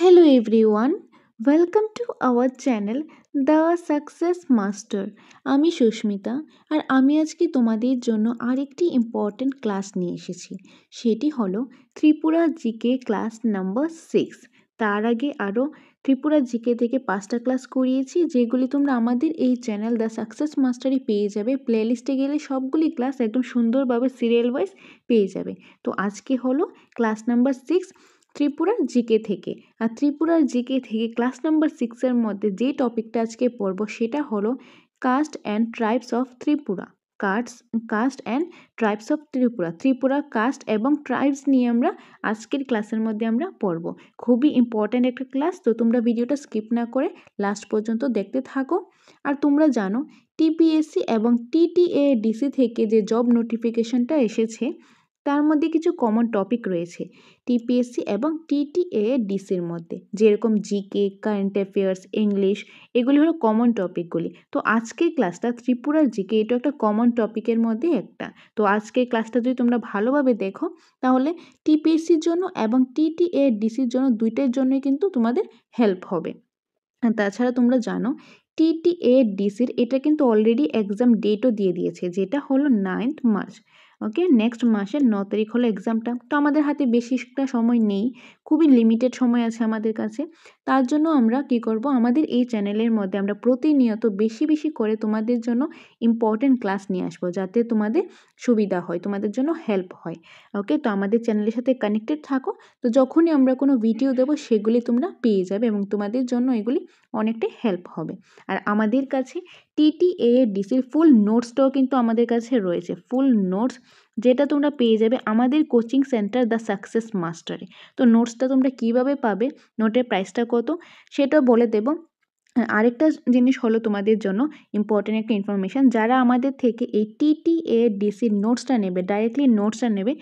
Hello everyone, welcome to our channel The Success Master. আমি সুস্মিতা আর আমি আজকে তোমাদের জন্য আরেকটি ইম্পর্ট্যান্ট ক্লাস নিয়ে এসেছি। সেটি হলো ত্রিপুরা জিকে ক্লাস নাম্বার 6। তার আগে আরও ত্রিপুরা জিকে থেকে 5টা ক্লাস করিয়েছি, যেগুলি তোমরা আমাদের এই চ্যানেল দ্য সাকসেস মাস্টারে পেয়ে যাবে। প্লেলিস্টে গেলে সবগুলি ক্লাস একদম সুন্দরভাবে সিরিয়াল ওয়াইজ পেয়ে যাবে। তো আজকে হলো ক্লাস নাম্বার 6 ত্রিপুরার জিকে থেকে। আর ত্রিপুরার জিকে থেকে ক্লাস নাম্বার 6-এর মধ্যে যে টপিকটা আজকে পড়ব সেটা হলো caste and tribes of Tripura. Caste and tribes of Tripura, Tripura caste এবং ট্রাইবস নিয়ে আমরা আজকের ক্লাসের মধ্যে আমরা পড়ব। খুবই ইম্পর্ট্যান্ট একটা ক্লাস, তো তোমরা ভিডিওটা স্কিপ না করে লাস্ট পর্যন্ত দেখতে থাকো। আর তোমরা জানো টিপিএসসি এবং টিটিএডিসি থেকে যে জব নোটিফিকেশনটা এসেছে তার মধ্যে কিছু কমন টপিক রয়েছে টিপিএসসি এবং টিটিএডিসির মধ্যে, যেরকম জিকে, কারেন্ট অ্যাফেয়ার্স, ইংলিশ, এগুলি হলো কমন টপিকগুলি। তো আজকের ক্লাসটা ত্রিপুরার জিকে, এটা একটা কমন টপিকের মধ্যে একটা। তো আজকের ক্লাসটা যদি তোমরা ভালোভাবে দেখো তাহলে টিপিএসসির জন্য এবং টিটিএডিসির জন্য দুইটার জন্যই কিন্তু তোমাদের হেল্প হবে। আর তাছাড়া তোমরা জানো টিটিএডিসির এটা কিন্তু অলরেডি এক্সাম ডেটও দিয়ে দিয়েছে, যেটা হলো 9th মার্চ। ওকে, নেক্সট মাসের 9 তারিখ হলো এক্সামটা। তো আমাদের হাতে বেশি একটা সময় নেই, খুবই লিমিটেড সময় আছে আমাদের কাছে। তার জন্য আমরা কি করব, আমাদের এই চ্যানেলের মধ্যে আমরা প্রতিনিয়ত বেশি বেশি করে তোমাদের জন্য ইম্পর্টেন্ট ক্লাস নিয়ে আসবো, যাতে তোমাদের সুবিধা হয়, তোমাদের জন্য হেল্প হয়। ওকে, তো আমাদের চ্যানেলের সাথে কানেক্টেড থাকো। তো যখনই আমরা কোনো ভিডিও দেবো সেগুলি তোমরা পেয়ে যাবে এবং তোমাদের জন্য এগুলি অনেকটাই হেল্প হবে। আর আমাদের কাছে টিটিএডিসির ফুল নোটসটাও কিন্তু আমাদের কাছে রয়েছে, ফুল নোটস, যেটা তোমরা পেয়ে যাবে আমাদের কোচিং সেন্টার দ্য সাকসেস মাস্টারে। তো নোটসটা তোমরা কিভাবে পাবে, নোটের প্রাইসটা কত সেটা বলে দেবো। আরেকটা জিনিস হলো তোমাদের জন্য ইম্পর্টেন্ট একটা ইনফরমেশান, যারা আমাদের থেকে এই টিটিএডিসির নোটসটা নেবে, ডাইরেক্টলি নোটসটা নেবে,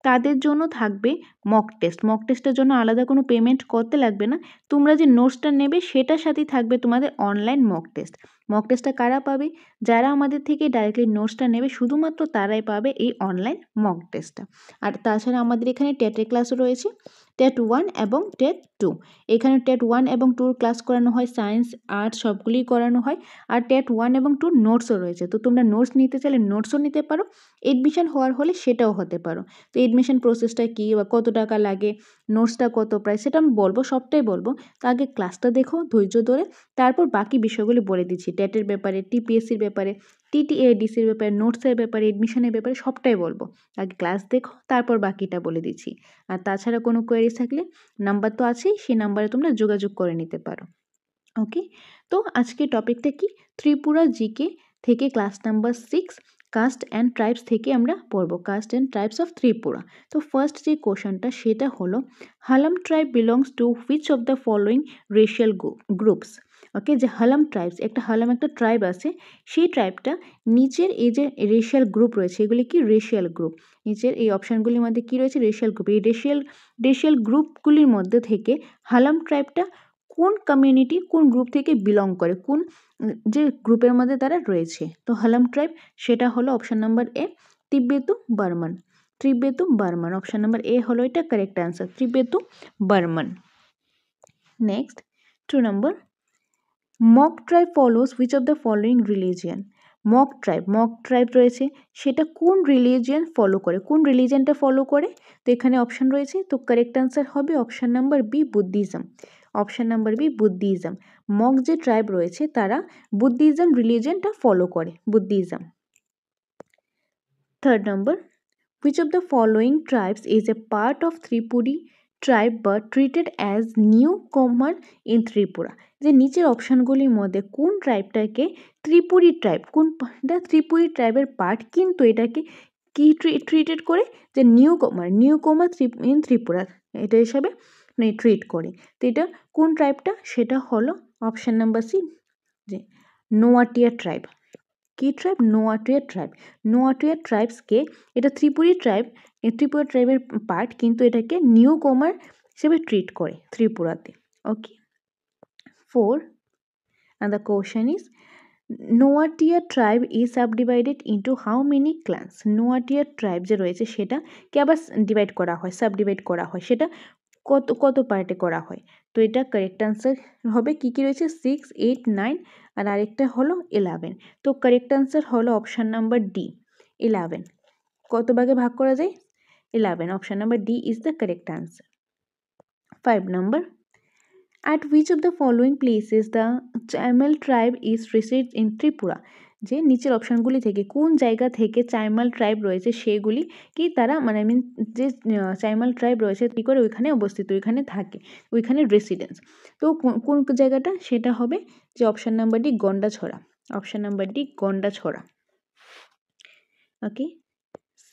তাদের জন্য থাকবে মক টেস্ট। মক টেস্টের জন্য আলাদা কোনো পেমেন্ট করতে লাগবে না। তোমরা যে নোটসটা নেবে সেটার সাথেই থাকবে তোমাদের অনলাইন মক টেস্ট। মক টেস্টটা কারা পাবে? যারা আমাদের থেকে ডাইরেক্টলি নোটসটা নেবে, শুধুমাত্র তারাই পাবে এই অনলাইন মক টেস্টটা। আর তাছাড়া আমাদের এখানে টেটের ক্লাসও রয়েছে, টেট 1 এবং টেট 2। এখানে টেট 1 এবং 2 ক্লাস করানো হয়, সায়েন্স, আর্টস সবগুলিই করানো হয়। আর টেট 1 এবং 2 নোটসও রয়েছে। তো তোমরা নোটস নিতে চাইলে নোটসও নিতে পারো, এডমিশন হওয়ার হলে সেটাও হতে পারো। তো এডমিশন প্রসেসটা কী বা কত টাকা লাগে, নোটসটা কত প্রাইস, সেটা আমি বলবো, সবটাই বলবো। তো আগে ক্লাসটা দেখো ধৈর্য ধরে, তারপর বাকি বিষয়গুলি বলে দিচ্ছি। টেটের ব্যাপারে, টিপিএসসির ব্যাপারে, টিটিএডিসির ব্যাপারে, নোটসের ব্যাপারে, এডমিশনের ব্যাপারে সবটাই বলবো। আগে ক্লাস দেখো, তারপর বাকিটা বলে দিচ্ছি। আর তাছাড়া কোনো কোয়েরিজ থাকলে নাম্বার তো আছেই, সেই নাম্বারে তোমরা যোগাযোগ করে নিতে পারো। ওকে, তো আজকে টপিকটা কি, ত্রিপুরা জিকে থেকে class number 6 caste and tribes থেকে আমরা পড়ব, caste and tribes of Tripura. তো ফার্স্ট যে কোশ্চেনটা সেটা হলো Halam tribe belongs to which of the following racial groups. Okay, যে হালাম ট্রাইবস, হালাম একটা ট্রাইব আছে, সেই ট্রাইবটা নিচের এই যে রেশিয়াল গ্রুপ রয়েছে, এগুলি কি রেশিয়াল গ্রুপ, নিচের এই অপশানগুলির মধ্যে কি রয়েছে, রেশিয়াল গ্রুপ। এই রেশিয়াল গ্রুপগুলির মধ্যে থেকে হালাম ট্রাইবটা কোন কমিউনিটি, কোন গ্রুপ থেকে বিলং করে, কোন যে গ্রুপের মধ্যে তারা রয়েছে। তো হালাম ট্রাইব সেটা হলো option number A, Tibeto Burman. Tibeto Burman, option number A হলো এটা correct answer, Tibeto Burman. Next 2 number, Mog tribe follows which of the following religion. Mog tribe রয়েছে, সেটা কোন রিলিজিয়ান ফলো করে, কোন রিলিজিয়ানটা ফলো করে। তো এখানে অপশান রয়েছে, তো কারেক্ট অ্যান্সার হবে option number B, Buddhism. Option number B, Buddhism. Mog যে ট্রাইব রয়েছে তারা বুদ্ধিজম রিলিজিয়ানটা ফলো করে, বুদ্ধিজম। 3rd নম্বর, which of the following tribes is a part of Tripuri tribe but treated as newcomer in Tripura। যে নিচের অপশানগুলির মধ্যে কোন ট্রাইবটাকে ত্রিপুরি ট্রাইব, কোনটা ত্রিপুরি ট্রাইবের পার্ট, কিন্তু এটাকে কি ট্রিটেড করে, যে নিউকমার ইন ত্রিপুরা, এটা হিসাবে ট্রিট করে। তো এটা কোন ট্রাইবটা, সেটা হলো অপশান নাম্বার সি, যে নোয়াটিয়া ট্রাইব। কি ট্রাইব? নোয়াটিয়া ট্রাইব। নোয়াটিয়া ট্রাইবসকে, এটা ত্রিপুরি ট্রাইবের পার্ট, কিন্তু এটাকে নিউ কমার হিসেবে ট্রিট করে ত্রিপুরাতে। Okay, 4 and the question is Noatia tribe is subdivided into how many clans. Noatia tribe যে রয়েছে সেটাকে আবার ডিভাইড করা হয়, সাবডিভাইড করা হয়, সেটা কত কত পার্টে করা হয়। তো এটা কারেক্ট আনসার হবে কী কী রয়েছে 6, 8, 9 আর আরেকটা হলো 11। তো কারেক্ট আনসার হলো অপশান নাম্বার ডি 11। কত ভাগে ভাগ করা যায় 11। Option number D is the correct answer. 5 number, at which of the following places the Chaimal tribe is resides in Tripura? যে নিচের অপশানগুলি থেকে কোন জায়গা থেকে চাইমাল ট্রাইব রয়েছে সেগুলি কি তারা মানে আই মিন যে চাইমাল ট্রাইব রয়েছে কী করে ওইখানে অবস্থিত, ওইখানে থাকে, ওইখানে রেসিডেন্স। তো কোন জায়গাটা সেটা হবে যে option number D Gandacherra. Option number D Gandacherra. Okay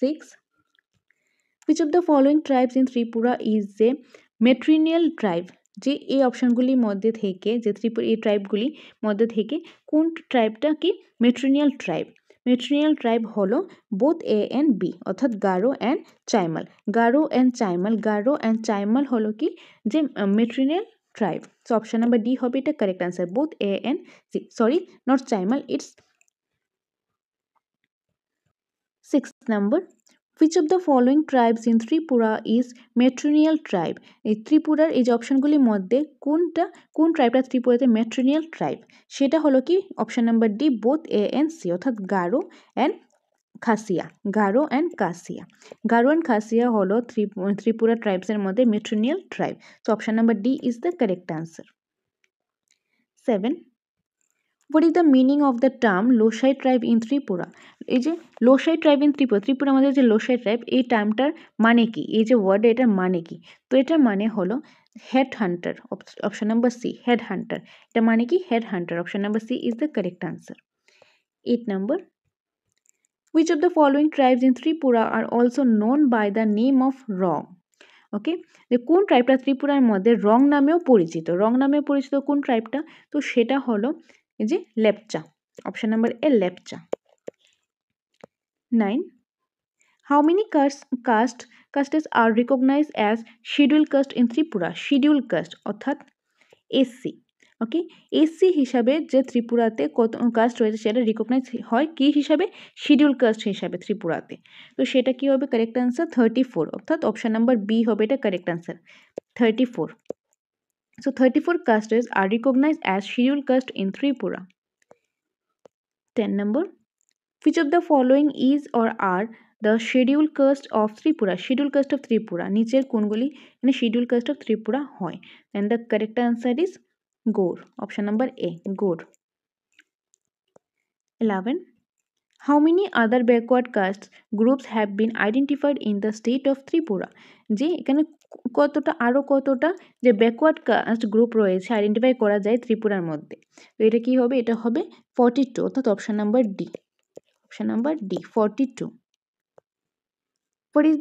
6, which of the following tribes in Tripura is a matrilineal tribe? যে এই অপশানগুলির মধ্যে থেকে যে ত্রিপুরা এই ট্রাইবগুলি মধ্যে থেকে কোন ট্রাইবটা কি মেট্রিনিয়াল ট্রাইব? মেট্রিনিয়াল ট্রাইব হলো বোথ এ অ্যান্ড বি, অর্থাৎ গারো অ্যান্ড চাইমাল। গারো অ্যান্ড চাইমাল হলো কি যে matrilineal tribe. So option number D হবে এটা correct answer, both A and C, sorry not Chaimal, it's 6 number, which of the following tribes in Tripura is matrilineal tribe? এই ত্রিপুরার এই যে অপশনগুলির মধ্যে কোন ট্রাইবটা ত্রিপুরাতে ম্যাট্রিনিয়াল ট্রাইব? সেটা হলো কি option number D both A and C, অর্থাৎ গারো অ্যান্ড খাসিয়া। গারো অ্যান্ড খাসিয়া হলো ত্রিপুরা ট্রাইবসের মধ্যে ম্যাট্রিনিয়াল ট্রাইব। তো option number D is the correct answer. 7, what is the meaning of the term Loshai tribe in Tripura? এই যে লোসাই ট্রাইব ইন ত্রিপুরা আমাদের যে লোসাই tribe এই টার্মটার মানে কি, এই যে ওয়ার্ড এটার মানে কি? তো এটার মানে হলো head hunter. Option number C head hunter. এটা মানে কি head hunter. Option number C is the correct answer. 8 number, which of the following tribes in Tripura are also known by the name of Rong? ওকে, যে কোন ট্রাইবটা ত্রিপুরার মধ্যে রং নামেও পরিচিত, কোন ট্রাইবটা? তো সেটা হলো এই যে Lepcha. Option number A Lepcha. 9, how many castes are recognized as scheduled caste in Tripura? Scheduled caste অর্থাৎ এসসি। ওকে, এসসি হিসাবে যে ত্রিপুরাতে কত কাস্ট রয়েছে সেটা রিকগনাইজ হয় কি হিসাবে? শিডিউল কাস্ট হিসাবে ত্রিপুরাতে। তো সেটা কি হবে কারেক্ট আনসার 34, অর্থাৎ অপশন নাম্বার বি হবে এটা correct answer 34। So 34 castes are recognized as scheduled caste in Tripura. 10 number, which of the following is or are the scheduled caste of Tripura? Scheduled caste of Tripura নিচের কোনগুলি মানে scheduled caste of Tripura হয়? And the correct answer is Gaur. Option number A, Gaur. 11, how many other backward caste groups have been identified in the state of Tripura? যে এখানে কতটা যে backward caste group রয়েছে identify করা যায় ত্রিপুরার মধ্যে। তো এটা কি হবে? এটা হবে 42, অর্থাৎ option number D. Option number D 42। What is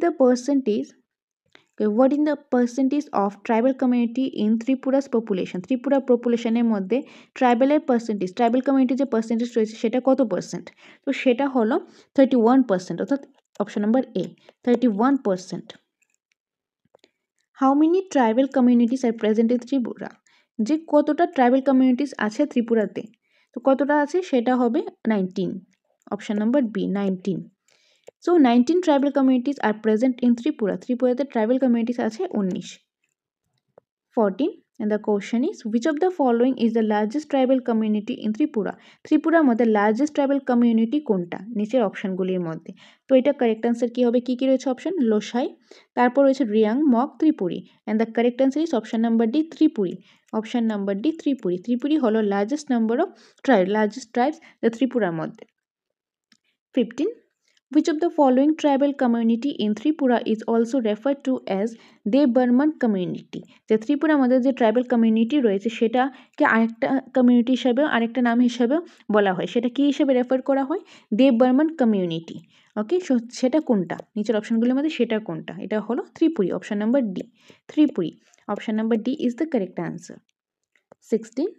the percentage of tribal community in Tripura's population? Tripura পপুলেশনের মধ্যে ট্রাইবাল কমিউনিটির যে পার্সেন্টেজ রয়েছে সেটা কত পার্সেন্ট? তো সেটা হলো 31%, অর্থাৎ option number A 31%। How many tribal communities are present in Tripura? যে কতটা ট্রাইবাল কমিউনিটিস আছে ত্রিপুরাতে? তো কতটা আছে সেটা হবে 19, option number B 19। So 19 tribal communities are present in Tripura. ত্রিপুরাতে ট্রাইবাল কমিউনিটিস আছে 19। 14, and the question is, which of the following is the largest tribal community in Tripura? ত্রিপুরার মধ্যে লার্জেস্ট ট্রাইবাল কমিউনিটি কোনটা নিচের অপশনগুলির মধ্যে? তো এটা কারেক্ট আনসার কি হবে? কি রয়েছে অপশন? লোসাই, তারপর রয়েছে Reang, Mog, Tripuri. And the correct answer is option number D Tripuri. Option number D Tripuri. Tripuri হলো লার্জেস্ট ট্রাইবস ত্রিপুরার মধ্যে। 15, which of the following tribal community in Tripura is also referred to as Dev-Burman community? যে ত্রিপুরার মধ্যে যে ট্রাইবাল কমিউনিটি রয়েছে সেটাকে আরেকটা কমিউনিটি হিসাবে আরেকটা নাম হিসাবে বলা হয়, সেটা কি হিসাবে রেফার করা হয়? দেব-বর্মন কমিউনিটি। ওকে, সেটা কোনটা নিচের অপশনগুলির মধ্যে সেটা কোনটা? এটা হলো Tripuri. Option number D Tripuri. Option number D is the correct answer. 16,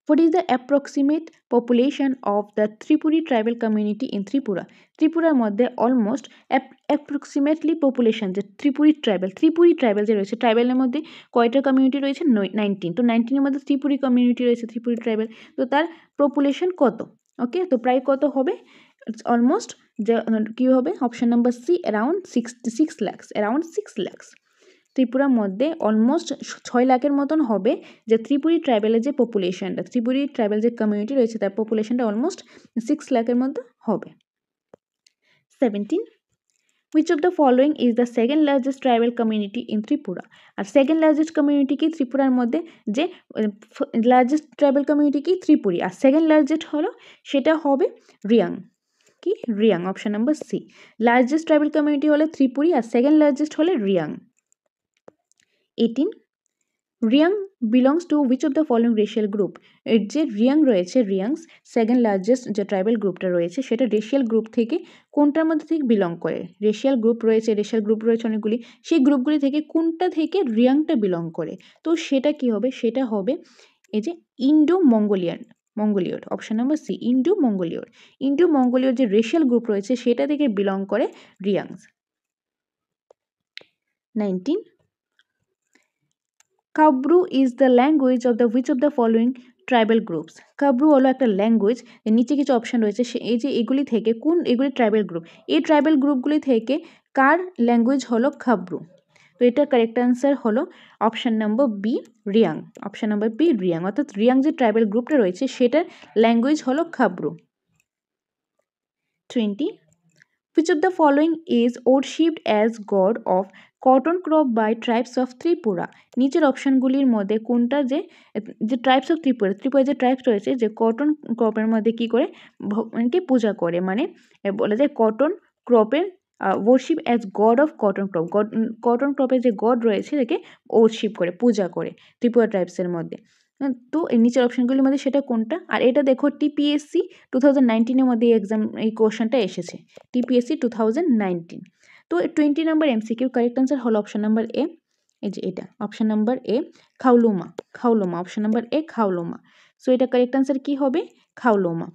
what is the approximate population of the Tripuri tribal community in Tripura? ত্রিপুরার মধ্যে অলমোস্ট অ্যাপ্রক্সিমেটলি পপুলেশন যে ত্রিপুরি ট্রাইবাল যে রয়েছে, ট্রাইবালের মধ্যে কয়টা কমিউনিটি রয়েছে? 19। তো 19-এর মধ্যে ত্রিপুরি কমিউনিটি রয়েছে, ত্রিপুরি ট্রাইবাল। তো তার পপুলেশন কত? ওকে, তো প্রায় কত হবে? অলমোস্ট কী হবে? Option number C around 6 lakhs, around 6 lakhs। ত্রিপুরার মধ্যে অলমোস্ট 6 লাখের মতন হবে যে ত্রিপুরী ট্রাইবেলের যে পপুলেশনটা, ত্রিপুরী ট্রাইবেল যে কমিউনিটি রয়েছে তার পপুলেশনটা অলমোস্ট 6 লাখের মতো হবে। 17. Which of the following is the second largest tribal community in Tripura? আর সেকেন্ড লার্জেস্ট কমিউনিটি কি ত্রিপুরার মধ্যে, যে লার্জেস্ট ট্রাইবাল কমিউনিটি কি ত্রিপুরী, আর সেকেন্ড লার্জেস্ট হলো সেটা হবে রিয়াং। কি Reang, option number C. Largest tribal community হলে ত্রিপুরী আর সেকেন্ড লার্জেস্ট হলে Reang. 18. Reang belongs to which of the following racial group? এর যে রিয়াং রয়েছে, রিয়াংস সেকেন্ড লার্জেস্ট যে ট্রাইবাল গ্রুপটা রয়েছে সেটা রেশিয়াল গ্রুপ থেকে কোনটার মধ্যে থেকে বিলং করে? রেশিয়াল গ্রুপ রয়েছে অনেকগুলি, সেই গ্রুপগুলি থেকে কোনটা থেকে রিয়াংটা বিলং করে? তো সেটা কি হবে? সেটা হবে এই যে Indo Mongoloid, option number C, Indo Mongoloid যে রেশিয়াল গ্রুপ রয়েছে সেটা থেকে বিলং করে Reangs. 19. Kaubru is the language of the which of the following tribal groups? Kaubru হলো একটা ল্যাঙ্গুয়েজ, নিচে কিছু অপশন রয়েছে, এই যে এগুলি থেকে এগুলি ট্রাইবাল গ্রুপ, এই ট্রাইবাল গ্রুপগুলি থেকে কার ল্যাঙ্গুয়েজ হলো কাব্রু? তো এটা কারেক্ট অ্যান্সার হলো option number B, Reang. Option number B, Reang, অর্থাৎ রিয়াং যে ট্রাইবাল গ্রুপটা রয়েছে সেটার ল্যাঙ্গুয়েজ হলো Kabru. 20. Which of the following is worshipped as god of cotton crop by tribes of Tripura? নিচের অপশনগুলির মধ্যে কোনটা যে ট্রাইবস অফ ত্রিপুরা যে ট্রাইবস রয়েছে যে কটন ক্রপের মধ্যে কি করে ভগবানকে পূজা করে, মানে বলা যায় কটন ক্রপের worship as god of cotton ক্রপের যে গড রয়েছে তাকে ওয়ার্শিপ করে, পূজা করে ত্রিপুরা ট্রাইবসের মধ্যে। তো এই নিচের অপশনগুলির মধ্যে সেটা কোনটা? আর এটা দেখো টিপিএসসি 2019-এর মধ্যে এই কোশ্চেনটা এসেছে, টিপিএসসি 2019। তো 20 নাম্বার এমসিকিউ কারেক্ট আনসার হলো অপশন নাম্বার এ, এই যে এটা option number A, Khaulumma, option number A, Khaulumma. So এটা কারেক্ট আনসার কি হবে? Khaulumma.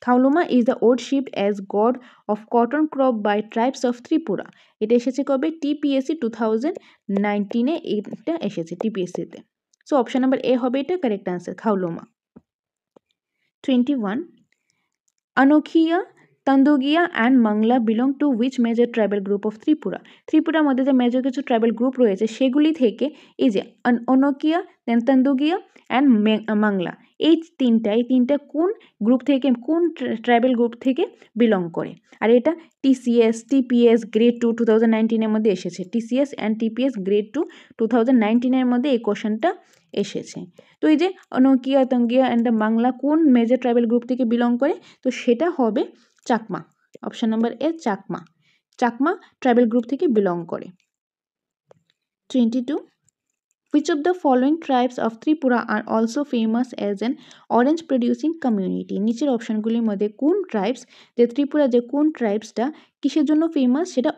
Khaulumma is the worshipped as god of cotton crop by tribes of Tripura. এটা এসেছে কবে? টিপিএসসি 2019-এ এটা এসেছে টিপিএসসিতে। সো অপশন নাম্বার এ হবে এটা correct answer, খাউলুমা। 21. Anokia, Tandogia and Mangla belong to which major tribal group of Tripura? ত্রিপুরার মধ্যে যে মেজর কিছু ট্রাইবাল গ্রুপ রয়েছে সেগুলি থেকে এই যে অনকিয়া, দেন তান্দুগিয়া অ্যান্ড মাংলা, এই তিনটা কোন গ্রুপ থেকে, কোন ট্রাইবাল গ্রুপ থেকে বিলং করে? আর এটা টিসিএস, টিপিএস গ্রেড 2 2019-এর মধ্যে এসেছে, টিসিএস অ্যান্ড টিপিএস গ্রেড 2 2019-এর মধ্যে এই কোশ্চেনটা এসেছে। তো এই যে অনকিয়া, তঙ্গিয়া অ্যান্ড দ্য বাংলা কোন মেজর ট্রাইবাল গ্রুপ থেকে বিলং করে? তো সেটা হবে চাকমা, অপশন নাম্বার এ, চাকমা ট্রাইবাল গ্রুপ থেকে বিলং করে। 22. Which of the following tribes of Tripura are also famous as an orange producing community? নিচের অপশনগুলির মধ্যে কোন ট্রাইবস, যে ত্রিপুরা যে কোন ট্রাইবসটা কিসের জন্য ফেমাস? সেটা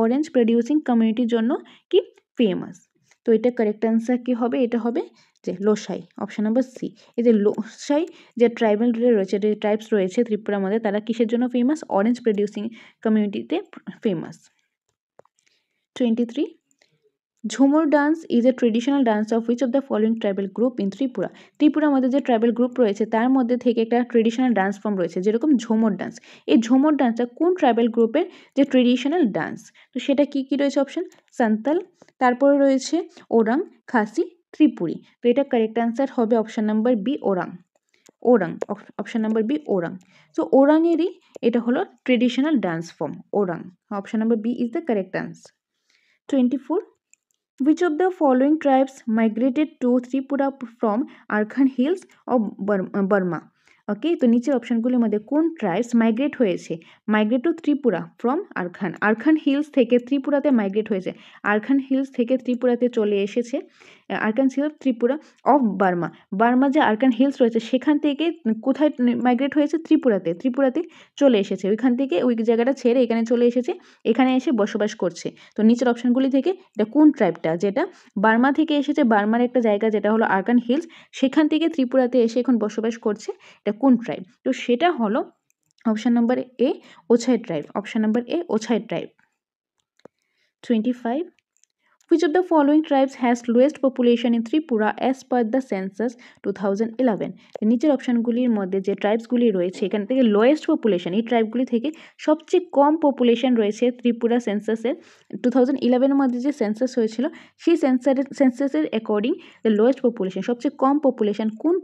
অরেঞ্জ প্রডিউসিং কমিউনিটির জন্য কি ফেমাস। তো এটা কারেক্ট অ্যান্সার কি হবে? এটা হবে যে লোসাই, অপশন নাম্বার সি। এই যে লোসাই যে ট্রাইবাল রয়েছে, যে ট্রাইবস রয়েছে ত্রিপুরার মধ্যে, তারা কিসের জন্য ফেমাস? অরেঞ্জ প্রডিউসিং কমিউনিটিতে famous. 23. Jhumur dance is a traditional dance of which of the following tribal group in Tripura? ত্রিপুরার মধ্যে যে ট্রাইবাল গ্রুপ রয়েছে তার মধ্যে থেকে একটা ট্রেডিশনাল ডান্স ফর্ম রয়েছে যেরকম ঝুমুর ডান্স। এই ঝুমুর ডান্সটা কোন ট্রাইবাল গ্রুপের যে ট্রেডিশনাল ডান্স? তো সেটা কি কি রয়েছে অপশন? সান্তাল, তারপরে রয়েছে ওরাং, খাসি, ত্রিপুরী। তো এটা কারেক্ট অ্যান্সার হবে option number B, Oraon, option number B, Oraon. So ওরাংয়েরই এটা হলো traditional dance form, Oraon. Option number B is the correct answer. 24. Which of the following tribes migrated to Tripura from Arkhan Hills of Burma? Okay, তো নিচের অপশনগুলির মধ্যে কোন tribes migrate to Tripura from Arakan Hills থেকে ত্রিপুরাতে মাইগ্রেট হয়েছে, Arakan Hills থেকে ত্রিপুরাতে চলে এসেছে। Arakan hills Tripura of Burma যে আরখান হিলস রয়েছে সেখান থেকে কোথায় মাইগ্রেট হয়েছে? ত্রিপুরাতে চলে এসেছে, ওইখান থেকে ওই জায়গাটা ছেড়ে এখানে চলে এসেছে, এখানে এসে বসবাস করছে। তো নিচের অপশনগুলি থেকে এটা কোন ট্রাইবটা যেটা বার্মা থেকে এসেছে, বার্মার একটা জায়গা যেটা হলো আরখান হিলস, সেখান থেকে ত্রিপুরাতে এসে এখন বসবাস করছে, এটা কোন ট্রাইব? তো সেটা হলো option number A, Uchai tribe, option number A, Uchai tribe. 25. Which of the following tribes has lowest population in Tripura as per the census 2011? নিচের অপশনগুলির মধ্যে যে ট্রাইবসগুলি রয়েছে এখান থেকে লোয়েস্ট পপুলেশন, এই ট্রাইবগুলি থেকে সবচেয়ে কম পপুলেশন রয়েছে ত্রিপুরা সেন্সাসের 2011-এর মধ্যে যে সেন্সাস হয়েছিল সেই সেন্সাসের অ্যাকর্ডিং দ্য লোয়েস্ট পপুলেশন, সবচেয়ে কম পপুলেশন কোন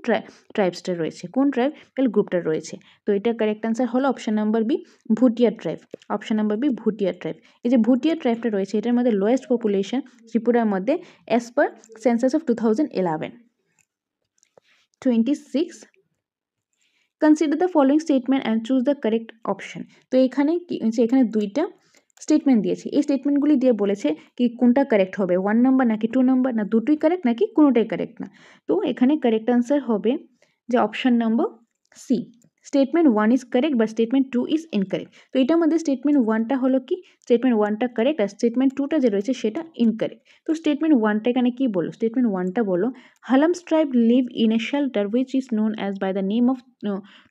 ট্রাইবসটা রয়েছে, কোন ট্রাইবাল গ্রুপটা রয়েছে। তো এটা কারেক্ট অ্যান্সার হলো option number B, Bhutia tribe. Option number B, Bhutia tribe. এই যে ভুটিয়া ট্রাইবটা রয়েছে এটার মধ্যে লোয়েস্ট পপুলেশন ত্রিপুরার মধ্যে as per census of 2011। 26, consider the following statement and choose the correct option. তো এখানে কি হচ্ছে, এখানে দুইটা স্টেটমেন্ট দিয়েছে, এই স্টেটমেন্টগুলি দিয়ে বলেছে কি কোনটা কারেক্ট হবে, 1 নাম্বার নাকি 2 নাম্বার, না দুটোই কারেক্ট নাকি কোনোটাই কারেক্ট না। তো এখানে কারেক্ট আনসার হবে যে option number C, statement 1 is correct বা স্টেটমেন্ট 2 ইজ ইনকারেক্ট। তো এটার মধ্যে স্টেটমেন্ট 1টা হলো কি, স্টেটমেন্ট 1টা কারেক্ট আর স্টেটমেন্ট 2টা যে রয়েছে সেটা ইনকারেক্ট। তো স্টেটমেন্ট 1টা এখানে কি বললো, স্টেটমেন্ট 1টা বললো Halam tribe live in a shelter which is known as by the name of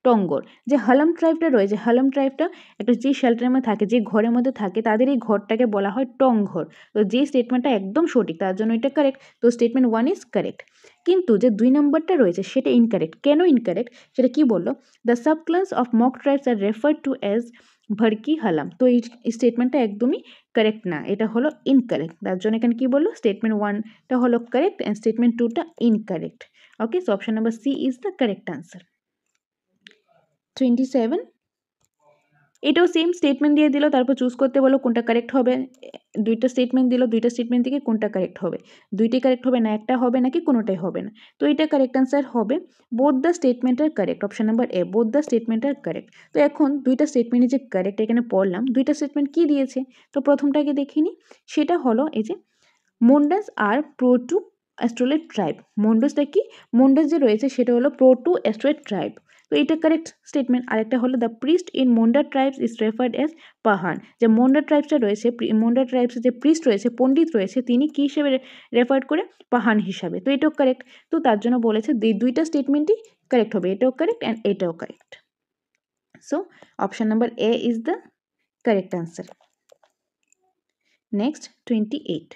Tongghar. যে হালাম ট্রাইবটা রয়েছে, হালাম ট্রাইবটা একটা যে শেল্টারের মধ্যে থাকে, যে ঘরের মধ্যে থাকে, তাদের এই ঘরটাকে বলা হয় টংঘর। তো যে স্টেটমেন্টটা একদম সঠিক তার জন্য এটা কারেক্ট, তো স্টেটমেন্ট 1 ইজ কারেক্ট। কিন্তু যে 2 নম্বরটা রয়েছে সেটা ইনকারেক্ট। কেন ইনকারেক্ট সেটা কি বললো, the subclass of Mog tribes are refer to as ভড়কি হালাম। তো এই স্টেটমেন্টটা একদমই কারেক্ট না, এটা হলো ইনকারেক্ট। তার জন্য এখানে কি বললো, স্টেটমেন্ট 1টা হলো কারেক্ট অ্যান্ড স্টেটমেন্ট 2টা incorrect. Okay, so option number C is the correct answer. 27, এটাও সেম স্টেটমেন্ট দিয়ে দিল, তারপর চুজ করতে বলো কোনটা কারেক্ট হবে। দুইটা স্টেটমেন্ট দিল, দুইটা স্টেটমেন্ট থেকে কোনটা কারেক্ট হবে, দুইটাই কারেক্ট হবে না একটা হবে নাকি কোনোটাই হবে না। তো এটা কারেক্ট আনসার হবে both the statement are correct, option number A, both the statement are correct. তো এখন দুইটা স্টেটমেন্টে যে কারেক্ট এখানে পড়লাম, দুইটা স্টেটমেন্ট কি দিয়েছে, তো প্রথমটাকে দেখিনি, সেটা হলো এই যে মুন্ডাস আর প্রোটু অ্যাস্ট্রোলেট ট্রাইব। মুন্ডাসটা কি, মুন্ডাস যে রয়েছে সেটা হলো প্রোটু অ্যাস্ট্রোলেট ট্রাইব, তো এটা কারেক্ট স্টেটমেন্ট। আরেকটা হলো the priest in Munda tribes is referred as Pahan. যে মুন্ডা ট্রাইবসটা রয়েছে, মুন্ডা ট্রাইবসের যে প্রিস্ট রয়েছে, পণ্ডিত রয়েছে, তিনি কী হিসেবে রেফার করে, পাহান হিসাবে। তো এটাও কারেক্ট, তো তার জন্য বলেছে দুইটা স্টেটমেন্টই কারেক্ট হবে, এটাও কারেক্ট অ্যান্ড এটাও correct. So option number A is the correct answer. Next 28,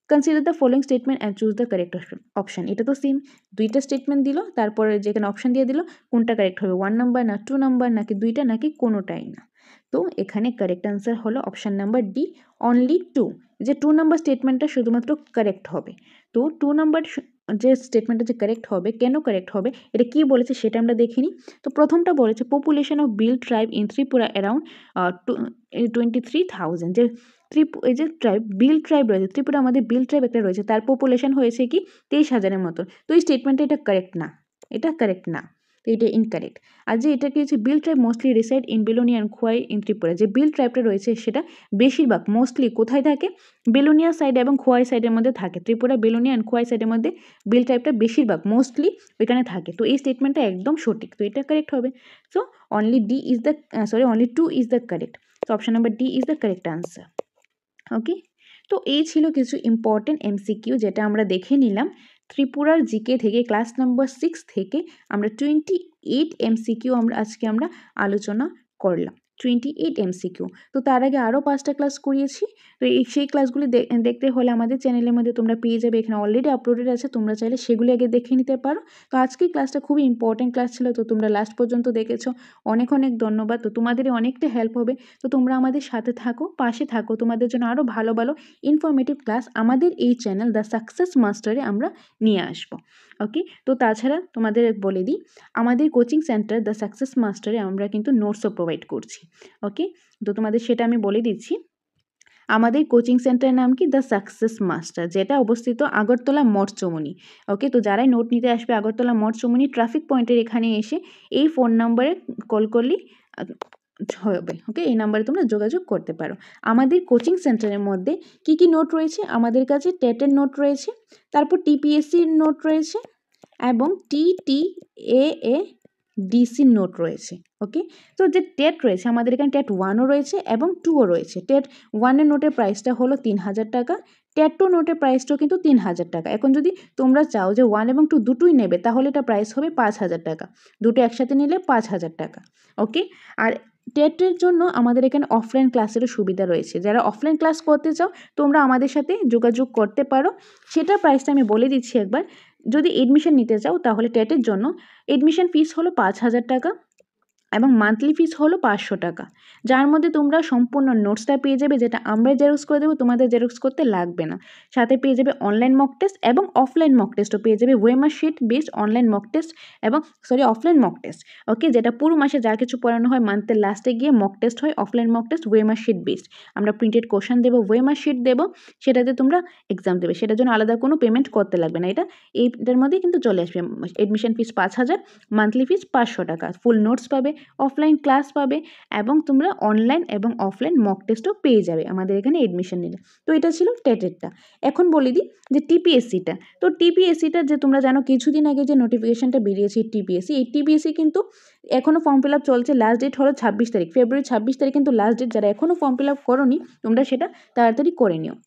consider the following statement and choose the correct option. এটা তো সেম, দুইটা স্টেটমেন্ট দিল, তারপরে যেখানে অপশন দিয়ে দিল কোনটা কারেক্ট হবে, 1 নাম্বার না 2 নাম্বার নাকি দুইটা নাকি কোনোটাই না। তো এখানে কারেক্ট আনসার হলো অপশন নাম্বার ডি, অনলি 2। যে 2 নাম্বার স্টেটমেন্টটা শুধুমাত্র কারেক্ট হবে। তো 2 নাম্বার যে স্টেটমেন্টটা যে কারেক্ট হবে, কেন কারেক্ট হবে এটা কি বলেছে সেটা আমরা দেখিনি। তো প্রথমটা বলেছে population of bill tribe in Tripura around 23,000। যে এই যে ট্রাইব, বিল ট্রাইব রয়েছে ত্রিপুরা, আমাদের বিল ট্রাইব একটা রয়েছে, তার পপুলেশন হয়েছে কি 23,000-এর মতো। তো এই স্টেটমেন্টটা এটা কারেক্ট না, এটা কারেক্ট না, তো এটা ইনকারেক্ট। আর যে এটা কি হচ্ছে, Bhil tribe mostly reside in Belonia and Khowai in Tripura. যে বিল ট্রাইবটা রয়েছে সেটা বেশিরভাগ মোস্টলি কোথায় থাকে, বেলোনিয়া সাইড এবং খোয়াই সাইডের মধ্যে থাকে। ত্রিপুরা, বেলোনিয়া অ্যান্ড খোয়াই সাইডের মধ্যে বিল ট্রাইবটা বেশিরভাগ মোস্টলি ওইখানে থাকে। তো এই স্টেটমেন্টটা একদম সঠিক, তো এটা কারেক্ট হবে। So only D is the only 2 is the correct. তো option number D is the correct answer. Okay, তো এই ছিল কিছু ইম্পর্টেন্ট এমসিকিউ যেটা আমরা দেখে নিলাম ত্রিপুরার জিকে থেকে, ক্লাস নাম্বার 6 থেকে আমরা 28 এমসিকিউ আজকে আমরা আলোচনা করলাম, 28 এমসিকিউ। তো তার আগে আরও 5টা ক্লাস করিয়েছি, তো সেই ক্লাসগুলি দেখতে হলে আমাদের চ্যানেলের মধ্যে তোমরা পেয়ে যাবে, এখানে অলরেডি আপলোডেড আছে, তোমরা চাইলে সেগুলি আগে দেখে নিতে পারো। তো আজকের ক্লাসটা খুবই ইম্পর্টেন্ট ক্লাস ছিল, তো তোমরা লাস্ট পর্যন্ত দেখেছো, অনেক অনেক ধন্যবাদ। তো তোমাদেরই অনেকটা হেল্প হবে, তো তোমরা আমাদের সাথে থাকো, পাশে থাকো, তোমাদের জন্য আরও ভালো ভালো ইনফরমেটিভ ক্লাস আমাদের এই চ্যানেল দ্য সাকসেস মাস্টারে আমরা নিয়ে আসবো। ওকে, তো তাছাড়া তোমাদের বলে দিই, আমাদের কোচিং সেন্টার দ্য সাকসেস মাস্টারে আমরা কিন্তু নোটসও প্রোভাইড করছি। ওকে, তো তোমাদের সেটা আমি বলে দিচ্ছি। আমাদের কোচিং সেন্টারের নাম কি, দ্য সাকসেস মাস্টার, যেটা অবস্থিত আগরতলা মঠচমনি। ওকে, তো যারাই নোট নিতে আসবে আগরতলা মঠচমনি ট্রাফিক পয়েন্টের এখানে এসে এই ফোন নাম্বারে কল করলেই হবে। ওকে, এই নাম্বারে তোমরা যোগাযোগ করতে পারো। আমাদের কোচিং সেন্টারের মধ্যে কি কি নোট রয়েছে, আমাদের কাছে টেটের নোট রয়েছে, তারপর টিপিএসসির নোট রয়েছে এবং TTAA ডিসির নোট রয়েছে। ওকে, তো যে টেট রয়েছে আমাদের এখানে টেট 1ও রয়েছে এবং 2ও রয়েছে। টেট 1-এর নোটের প্রাইসটা হলো 3,000 টাকা, টেট 2 নোটের প্রাইসটাও কিন্তু 3,000 টাকা। এখন যদি তোমরা চাও যে 1 এবং 2 দুটোই নেবে তাহলে এটা প্রাইস হবে 5,000 টাকা, দুটো একসাথে নিলে 5,000 টাকা। ওকে, আর টেটের জন্য আমাদের এখানে অফলাইন ক্লাসেরও সুবিধা রয়েছে। যারা অফলাইন ক্লাস করতে চাও তোমরা আমাদের সাথে যোগাযোগ করতে পারো। সেটার প্রাইসটা আমি বলে দিচ্ছি একবার। যদি এডমিশন নিতে চাও তাহলে টেটের জন্য এডমিশন ফিস হলো 5,000 টাকা এবং মান্থলি ফিস হলো 500 টাকা, যার মধ্যে তোমরা সম্পূর্ণ নোটসটা পেয়ে যাবে, যেটা আমরা জেরক্স করে দেবো, তোমাদের জেরক্স করতে লাগবে না। সাথে পেয়ে যাবে অনলাইন মক টেস্ট এবং অফলাইন মক টেস্টও পেয়ে যাবে, OMR sheet based online mock test এবং অফলাইন মক টেস্ট। ওকে, যেটা পুরো মাসে যা কিছু পড়ানো হয় মান্থের লাস্টে গিয়ে মক টেস্ট হয়, offline mock test OMR sheet based. আমরা প্রিন্টেড কোশ্চেন দেবো, ওয়েমার শিট দেবো, সেটাতে তোমরা এক্সাম দেবে, সেটার জন্য আলাদা কোনো পেমেন্ট করতে লাগবে না। এইটার মধ্যেই কিন্তু চলে আসবে। এডমিশন ফিস 5,000, মান্থলি ফিস 500 টাকা, ফুল নোটস পাবে, অফলাইন ক্লাস পাবে এবং তোমরা অনলাইন এবং অফলাইন মক টেস্টও পেয়ে যাবে আমাদের এখানে এডমিশন নিলে। তো এটা ছিল টেটেরটা। এখন বলে দিই যে টিপিএসসিটা। তো টিপিএসসিটা যে তোমরা জানো কিছুদিন আগে যে নোটিফিকেশনটা বেরিয়েছে টিপিএসসি, এই টিপিএসসি কিন্তু এখনও ফর্ম ফিল আপ চলছে। লাস্ট ডেট হলো 26 তারিখ, ফেব্রুয়ারি 26 তারিখ কিন্তু লাস্ট ডেট। যারা এখনও ফর্ম ফিল আপ করোনি তোমরা সেটা তাড়াতাড়ি করে নিও।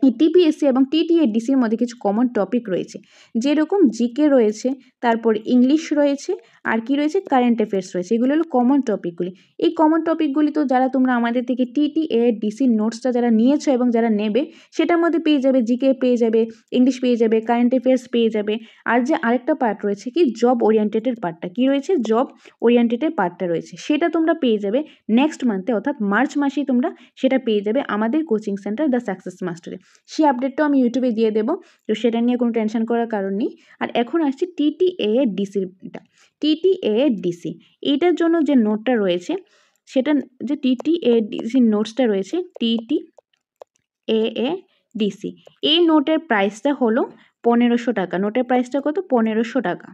এই টিপিএসসি এবং টিটিএডিসির মধ্যে কিছু কমন টপিক রয়েছে, যেরকম জিকে রয়েছে, তারপর ইংলিশ রয়েছে, আর কি রয়েছে, কারেন্ট অ্যাফেয়ার্স রয়েছে। এগুলো হলো কমন টপিকগুলি। এই কমন টপিকগুলি তো যারা তোমরা আমাদের থেকে টিটিএডিসির নোটসটা যারা নিয়েছো এবং যারা নেবে সেটার মধ্যে পেয়ে যাবে, জিকে পেয়ে যাবে, ইংলিশ পেয়ে যাবে, কারেন্ট অ্যাফেয়ার্স পেয়ে যাবে। আর যে আরেকটা পার্ট রয়েছে কি জব ওরিয়েন্টেডের পার্টটা, কি রয়েছে, জব ওরিয়েন্টেডের পার্টটা রয়েছে, সেটা তোমরা পেয়ে যাবে নেক্সট মান্থে, অর্থাৎ মার্চ মাসেই তোমরা সেটা পেয়ে যাবে আমাদের কোচিং সেন্টার দ্য সাকসেস মাস্টারে। সেই আপডেটটাও আমি ইউটিউবে দিয়ে দেবো, তো সেটা নিয়ে কোনো টেনশন করার কারণ নেই। আর এখন আসছি টিটিএডিসিটা। টিটিএডিসি এইটার জন্য যে নোটটা রয়েছে সেটা, যে টিটিএডিসির নোটসটা রয়েছে, টিটিএডিসি, এই নোটের প্রাইসটা হলো 1,500 টাকা। নোটের প্রাইসটা কত, 1,500 টাকা।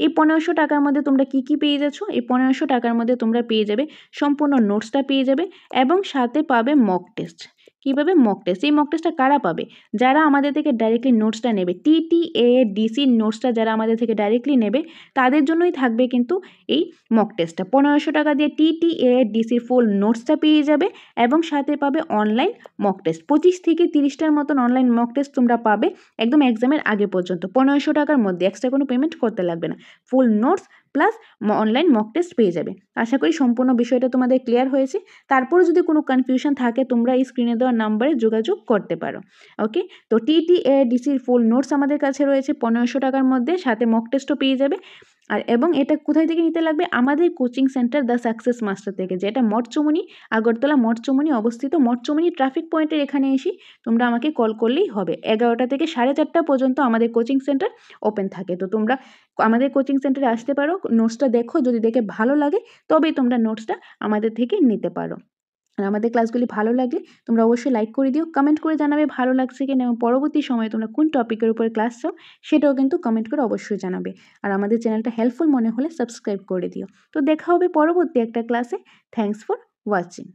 এই 1,500 টাকার মধ্যে তোমরা কী কী পেয়ে যাচ্ছ, এই 1,500 টাকার মধ্যে তোমরা পেয়ে যাবে সম্পূর্ণ নোটসটা পেয়ে যাবে এবং সাথে পাবে মক টেস্ট। কীভাবে মক টেস্ট, এই মক টেস্টটা কারা পাবে, যারা আমাদের থেকে ডাইরেক্টলি নোটসটা নেবে, টিটিএডিসির নোটসটা যারা আমাদের থেকে ডাইরেক্টলি নেবে তাদের জন্যই থাকবে কিন্তু এই মক টেস্টটা। 1,500 টাকা দিয়ে টিটিএডিসির ফুল নোটসটা পেয়ে যাবে এবং সাথে পাবে অনলাইন মক টেস্ট। 25 থেকে 30টার মতন অনলাইন মক টেস্ট তোমরা পাবে একদম এক্সামের আগে পর্যন্ত, 1,500 টাকার মধ্যে। এক্সট্রা কোনো পেমেন্ট করতে লাগবে না, ফুল notes plus online mock test পেয়ে যাবে। আশা করি সম্পূর্ণ বিষয়টা তোমাদের ক্লিয়ার হয়েছে। তারপরে যদি কোনো কনফিউশন থাকে তোমরা এই স্ক্রিনে দেওয়া নাম্বারে যোগাযোগ করতে পারো। ওকে, তো টিটিএডিসির ফুল নোটস আমাদের কাছে রয়েছে 1,500 টাকার মধ্যে, সাথে মক টেস্টও পেয়ে যাবে। আর এবং এটা কোথায় থেকে নিতে লাগবে, আমাদের coaching centre the success master থেকে, যেটা মঠচুমনি, আগরতলা মঠচুমনি অবস্থিত। মঠচুমনি ট্রাফিক পয়েন্টের এখানে এসে তোমরা আমাকে কল করলেই হবে। 11টা থেকে 4:30 পর্যন্ত আমাদের কোচিং সেন্টার ওপেন থাকে। তো তোমরা আমাদের কোচিং সেন্টারে আসতে পারো, নোটসটা দেখো, যদি দেখে ভালো লাগে তবেই তোমরা নোটসটা আমাদের থেকে নিতে পারো। আর আমাদের ক্লাসগুলি ভালো লাগলে তোমরা অবশ্যই লাইক করে দিও, কমেন্ট করে জানাবে ভালো লাগছে কিনা এবং পরবর্তী সময়ে তোমরা কোন টপিকের উপরে ক্লাস চাও সেটাও কিন্তু কমেন্ট করে অবশ্যই জানাবে। আর আমাদের চ্যানেলটা হেল্পফুল মনে হলে সাবস্ক্রাইব করে দিও। তো দেখা হবে পরবর্তী একটা ক্লাসে। Thanks for watching.